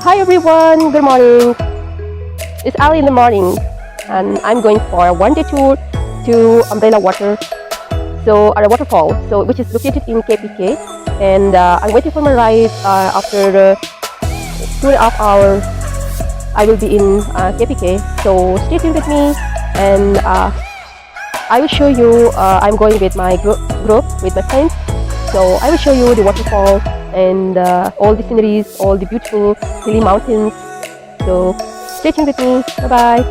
Hi everyone, good morning. It's early in the morning and I'm going for a one-day tour to Umbrella Water, or a waterfall, which is located in KPK, and I'm waiting for my ride. After 2.5 hours, I will be in KPK. So stay tuned with me, and I will show you. I'm going with my group with my friends. So I will show you the waterfall and all the sceneries, all the beautiful hilly mountains. So stay tuned with me. Bye bye.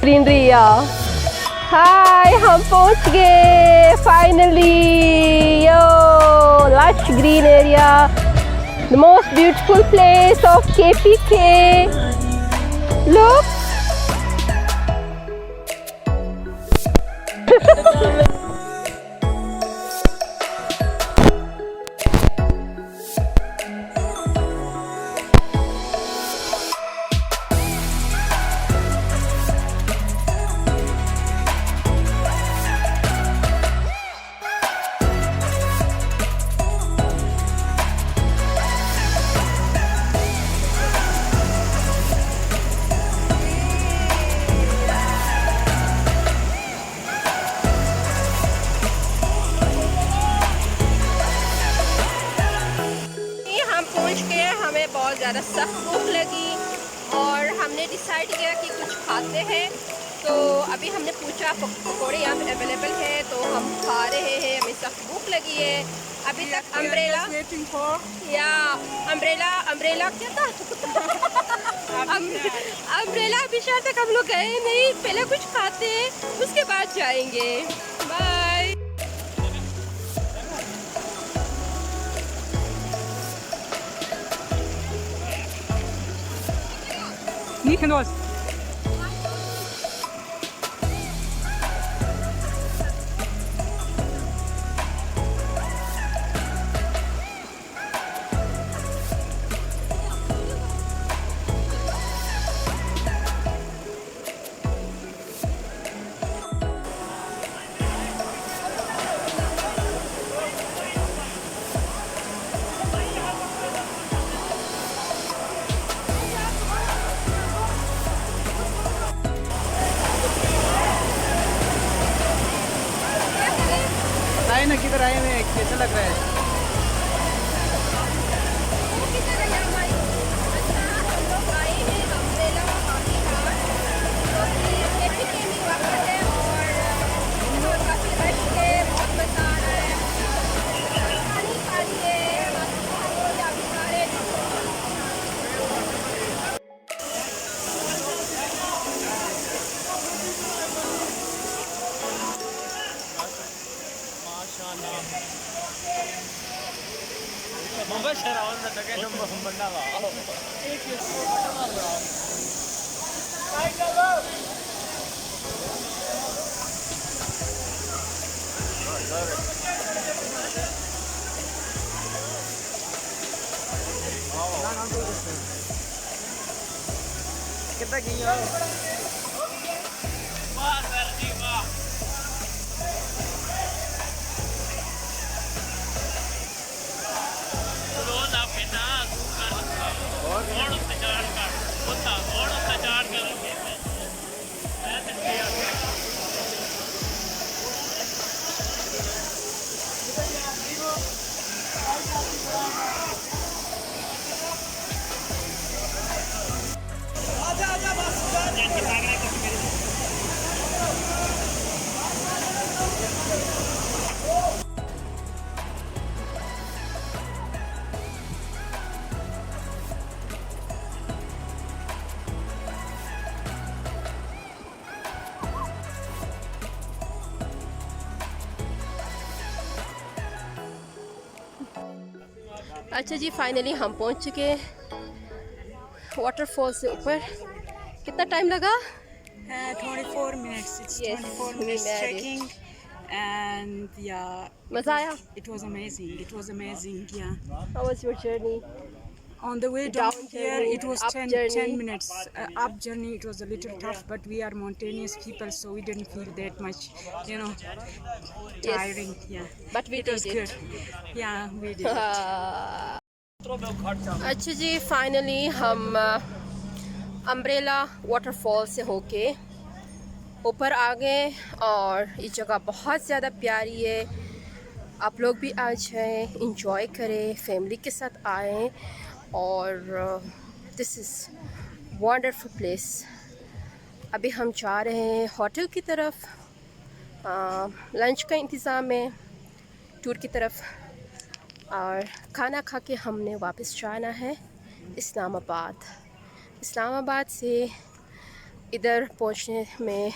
Greenery hi हम पहुंच गए finally yo lush green area the most beautiful place of KPK look बहुत ज़्यादा सख्त भूख लगी और हमने डिसाइड किया कि कुछ खाते हैं। तो अभी हमने पूछा पकौड़े यहाँ पे अवेलेबल है तो हम खा रहे हैं, हमें सख्त भूख लगी है। अभी तक अम्ब्रेला अम्ब्रेला क्या था अम्ब्रेला अभी शायद तक हम लोग गए नहीं, पहले कुछ खाते हैं उसके बाद जाएंगे। बाय। Niet genoeg. ना किधर आए हुए हैं, कैसा लग रहा है? कितना की हो? अच्छा जी, फाइनली हम पहुंच चुके वाटरफॉल से ऊपर। कितना टाइम लगा? 24 minutes. It's Yes, 24 we minutes made it. trekking, and yeah, मज़ा आया? it was amazing. It was amazing. Yeah. How was your journey? On the way down Down here, journey, it was up 10 journey. minutes. Up journey, it was a little tough, but we are mountainous people, so we didn't feel that much, you know, tiring. Yeah. But we It was did it. good. Yeah, we did it. अच्छा जी, finally हम umbrella waterfall से होके ऊपर आ गए और ये जगह बहुत ज़्यादा प्यारी है। आप लोग भी आ जाएं, इंजॉय करें, फैमिली के साथ आएं और दिस इज़ वंडरफुल प्लेस। अभी हम जा रहे हैं होटल की तरफ, लंच का इंतज़ाम है टूर की तरफ, और खाना खा के हमने वापस जाना है इस्लामाबाद। इस्लामाबाद से इधर पहुंचने में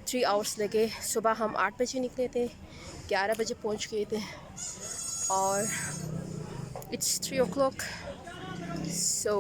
3 आवर्स लगे। सुबह हम 8 बजे निकले थे, 11 बजे पहुंच गए थे और इट्स 3 o'clock, सो